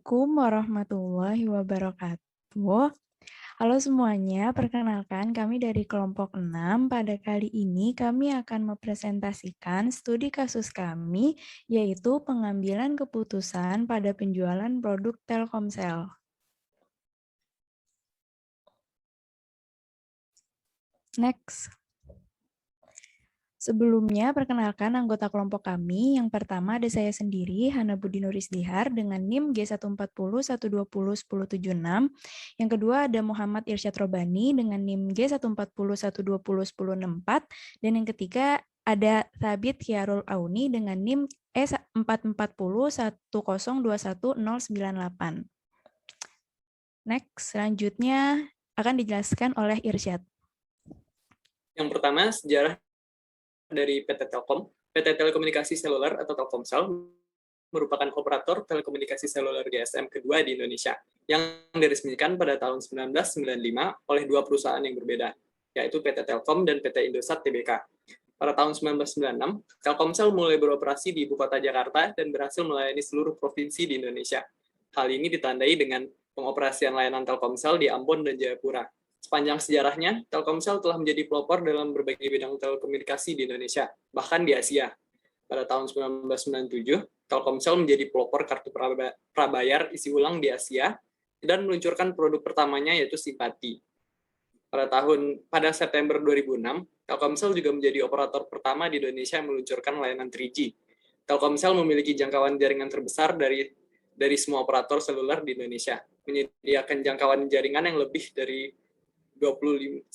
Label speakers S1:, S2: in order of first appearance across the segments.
S1: Assalamualaikum warahmatullahi wabarakatuh. Halo semuanya, perkenalkan kami dari kelompok 6. Pada kali ini kami akan mempresentasikan studi kasus kami, yaitu pengambilan keputusan pada penjualan produk Telkomsel. Next. Sebelumnya, perkenalkan anggota kelompok kami. Yang pertama ada saya sendiri, Hana Budi Nurisdihar, dengan NIM G140 120 1076. Yang kedua ada Muhammad Irsyad Robani dengan NIM G140 120 1064. Dan yang ketiga ada Thabit Khiarul Auni dengan NIM E440 1021 098. Next, selanjutnya akan dijelaskan oleh Irsyad.
S2: Yang pertama, sejarah dari PT Telkom. PT Telekomunikasi Seluler atau Telkomsel merupakan operator telekomunikasi seluler GSM kedua di Indonesia yang diresmikan pada tahun 1995 oleh dua perusahaan yang berbeda, yaitu PT Telkom dan PT Indosat Tbk. Pada tahun 1996, Telkomsel mulai beroperasi di ibu kota Jakarta dan berhasil melayani seluruh provinsi di Indonesia. Hal ini ditandai dengan pengoperasian layanan Telkomsel di Ambon dan Jayapura. Sepanjang sejarahnya, Telkomsel telah menjadi pelopor dalam berbagai bidang telekomunikasi di Indonesia, bahkan di Asia. Pada tahun 1997, Telkomsel menjadi pelopor kartu prabayar isi ulang di Asia dan meluncurkan produk pertamanya yaitu Simpati. Pada September 2006, Telkomsel juga menjadi operator pertama di Indonesia yang meluncurkan layanan 3G. Telkomsel memiliki jangkauan jaringan terbesar dari semua operator seluler di Indonesia, menyediakan jangkauan jaringan yang lebih dari 95%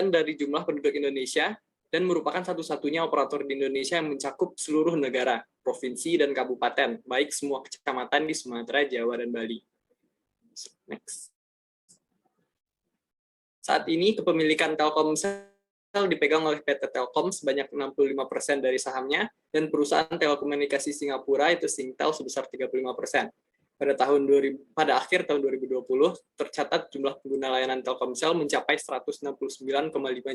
S2: dari jumlah penduduk Indonesia dan merupakan satu-satunya operator di Indonesia yang mencakup seluruh negara, provinsi, dan kabupaten, baik semua kecamatan di Sumatera, Jawa, dan Bali. Next. Saat ini kepemilikan Telkomsel dipegang oleh PT Telkom sebanyak 65% dari sahamnya, dan perusahaan telekomunikasi Singapura itu Singtel sebesar 35%. Pada akhir tahun 2020, tercatat jumlah pengguna layanan Telkomsel mencapai 169,5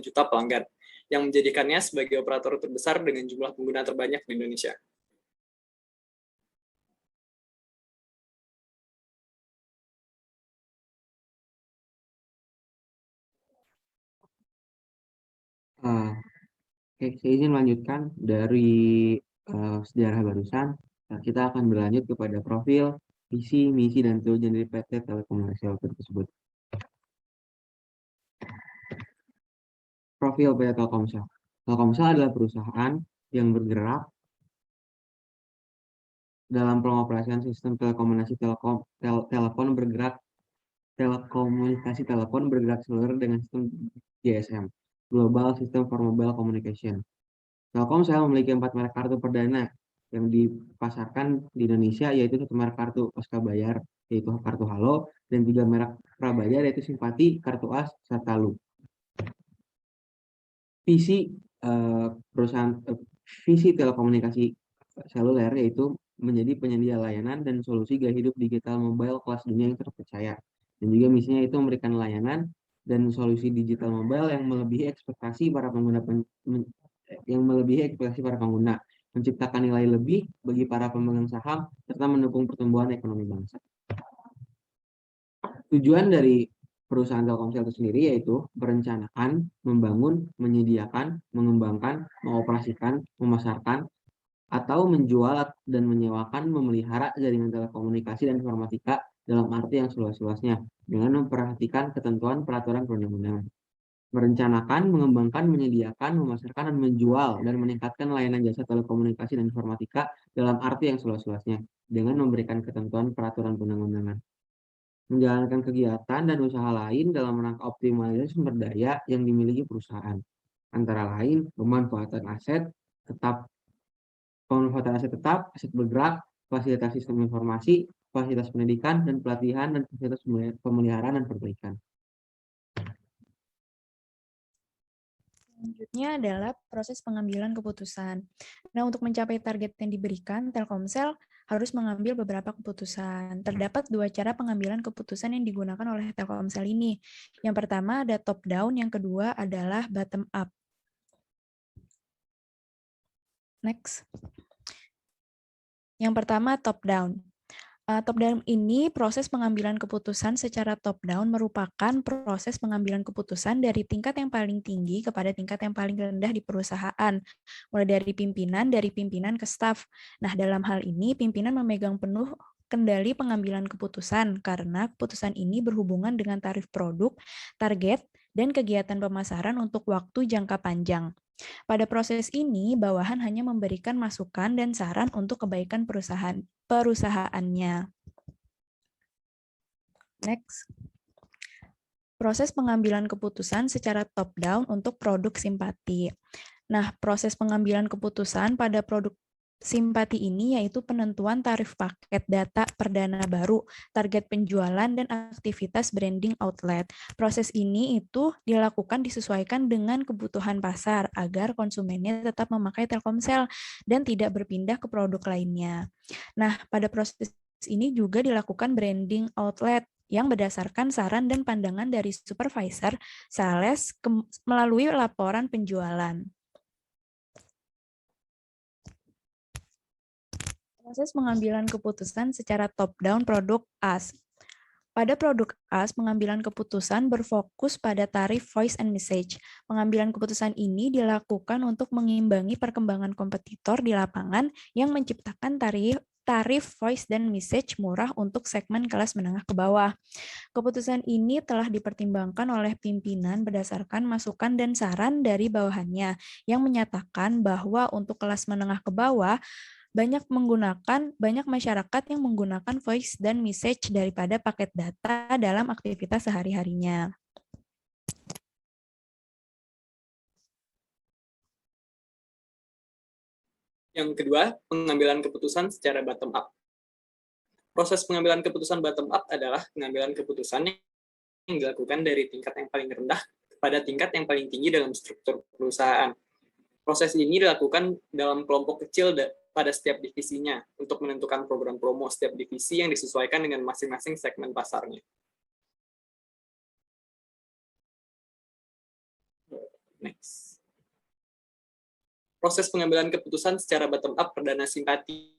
S2: juta pelanggan, yang menjadikannya sebagai operator terbesar dengan jumlah pengguna terbanyak di Indonesia.
S3: Saya izin melanjutkan dari sejarah barusan. Kita akan berlanjut kepada profil, visi, misi, dan tujuan dari PT Telekomunikasi tersebut. Profil PT Telkomsel. Telkomsel adalah perusahaan yang bergerak dalam pengoperasian sistem telekomunikasi telepon bergerak seluler dengan sistem GSM, Global System for Mobile Communication. Telkomsel memiliki 4 merek kartu perdana yang dipasarkan di Indonesia, yaitu 1 merek kartu pascabayar, yaitu kartu Halo, dan 3 merek prabayar, yaitu Simpati, Kartu As, serta Lu. Visi visi telekomunikasi seluler yaitu menjadi penyedia layanan dan solusi gaya hidup digital mobile kelas dunia yang terpercaya. Dan juga misinya itu memberikan layanan dan solusi digital mobile yang melebihi ekspektasi para pengguna, menciptakan nilai lebih bagi para pemegang saham, serta mendukung pertumbuhan ekonomi bangsa. Tujuan dari perusahaan Telkomsel itu sendiri yaitu merencanakan, membangun, menyediakan, mengembangkan, mengoperasikan, memasarkan, atau menjual dan menyewakan, memelihara jaringan telekomunikasi dan informatika dalam arti yang seluas-luasnya, dengan memperhatikan ketentuan peraturan perundang-undangan. Merencanakan, mengembangkan, menyediakan, memasarkan, dan menjual, dan meningkatkan layanan jasa telekomunikasi dan informatika dalam arti yang seluas-luasnya, dengan memberikan ketentuan peraturan perundang-undangan. Menjalankan kegiatan dan usaha lain dalam rangka optimalisasi sumber daya yang dimiliki perusahaan, antara lain pemanfaatan aset tetap, aset bergerak, fasilitas sistem informasi, fasilitas pendidikan dan pelatihan, dan fasilitas pemeliharaan dan perbaikan.
S1: Selanjutnya adalah proses pengambilan keputusan. Nah, untuk mencapai target yang diberikan, Telkomsel harus mengambil beberapa keputusan. Terdapat 2 cara pengambilan keputusan yang digunakan oleh Telkomsel ini. Yang pertama ada top down, yang kedua adalah bottom up. Next. Yang pertama top down. Top down ini proses pengambilan keputusan secara top down merupakan proses pengambilan keputusan dari tingkat yang paling tinggi kepada tingkat yang paling rendah di perusahaan, mulai dari pimpinan ke staf. Nah, dalam hal ini pimpinan memegang penuh kendali pengambilan keputusan karena keputusan ini berhubungan dengan tarif produk, target, dan kegiatan pemasaran untuk waktu jangka panjang. Pada proses ini, bawahan hanya memberikan masukan dan saran untuk kebaikan perusahaannya. Next. Proses pengambilan keputusan secara top-down untuk produk simpati. Nah, proses pengambilan keputusan pada produk simpati ini yaitu penentuan tarif paket data perdana baru, target penjualan, dan aktivitas branding outlet. Proses ini itu dilakukan disesuaikan dengan kebutuhan pasar agar konsumennya tetap memakai Telkomsel dan tidak berpindah ke produk lainnya. Nah, pada proses ini juga dilakukan branding outlet yang berdasarkan saran dan pandangan dari supervisor sales melalui laporan penjualan. Proses pengambilan keputusan secara top-down produk AS. Pada produk AS, pengambilan keputusan berfokus pada tarif voice and message. Pengambilan keputusan ini dilakukan untuk mengimbangi perkembangan kompetitor di lapangan yang menciptakan tarif voice dan message murah untuk segmen kelas menengah ke bawah. Keputusan ini telah dipertimbangkan oleh pimpinan berdasarkan masukan dan saran dari bawahannya yang menyatakan bahwa untuk kelas menengah ke bawah banyak masyarakat yang menggunakan voice dan message daripada paket data dalam aktivitas sehari-harinya.
S2: Yang kedua, pengambilan keputusan secara bottom up. Proses pengambilan keputusan bottom up adalah pengambilan keputusan yang dilakukan dari tingkat yang paling rendah kepada tingkat yang paling tinggi dalam struktur perusahaan. Proses ini dilakukan dalam kelompok kecil pada setiap divisinya untuk menentukan program promo setiap divisi yang disesuaikan dengan masing-masing segmen pasarnya. Next. Proses pengambilan keputusan secara bottom up perdana simpati.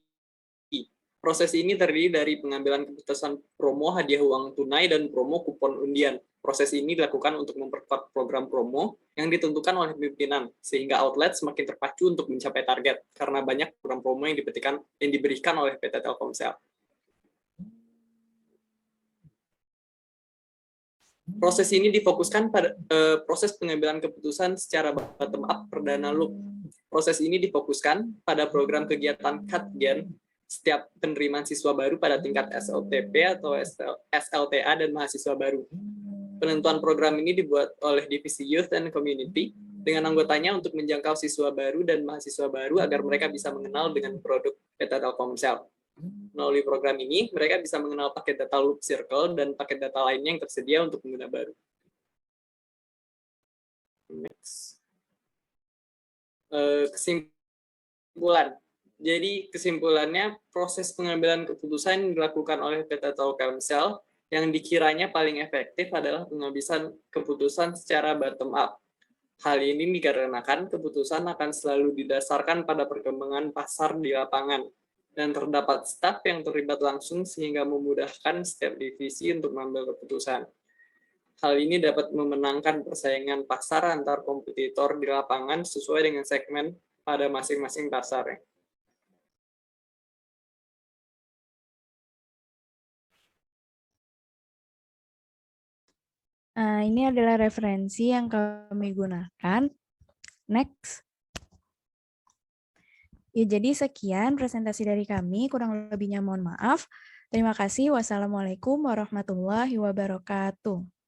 S2: Proses ini terdiri dari pengambilan keputusan promo hadiah uang tunai dan promo kupon undian. Proses ini dilakukan untuk memperkuat program promo yang ditentukan oleh pimpinan, sehingga outlet semakin terpacu untuk mencapai target, karena banyak program promo yang diberikan oleh PT Telkomsel. Proses ini difokuskan pada proses pengambilan keputusan secara bottom up perdana loop. Proses ini difokuskan pada program kegiatan cut-gen setiap penerimaan siswa baru pada tingkat SLTP atau SLTA dan mahasiswa baru. Penentuan program ini dibuat oleh Divisi Youth and Community dengan anggotanya untuk menjangkau siswa baru dan mahasiswa baru agar mereka bisa mengenal dengan produk PT Telkomsel. Melalui program ini, mereka bisa mengenal paket data Loop Circle dan paket data lainnya yang tersedia untuk pengguna baru. Next. Kesimpulan. Jadi kesimpulannya, proses pengambilan keputusan dilakukan oleh PT Telkomsel yang dikiranya paling efektif adalah pengambilan keputusan secara bottom up. Hal ini dikarenakan keputusan akan selalu didasarkan pada perkembangan pasar di lapangan, dan terdapat staf yang terlibat langsung sehingga memudahkan setiap divisi untuk mengambil keputusan. Hal ini dapat memenangkan persaingan pasar antar kompetitor di lapangan sesuai dengan segmen pada masing-masing pasar.
S1: Nah, ini adalah referensi yang kami gunakan. Next. Ya, jadi sekian presentasi dari kami, kurang lebihnya mohon maaf. Terima kasih. Wassalamualaikum warahmatullahi wabarakatuh.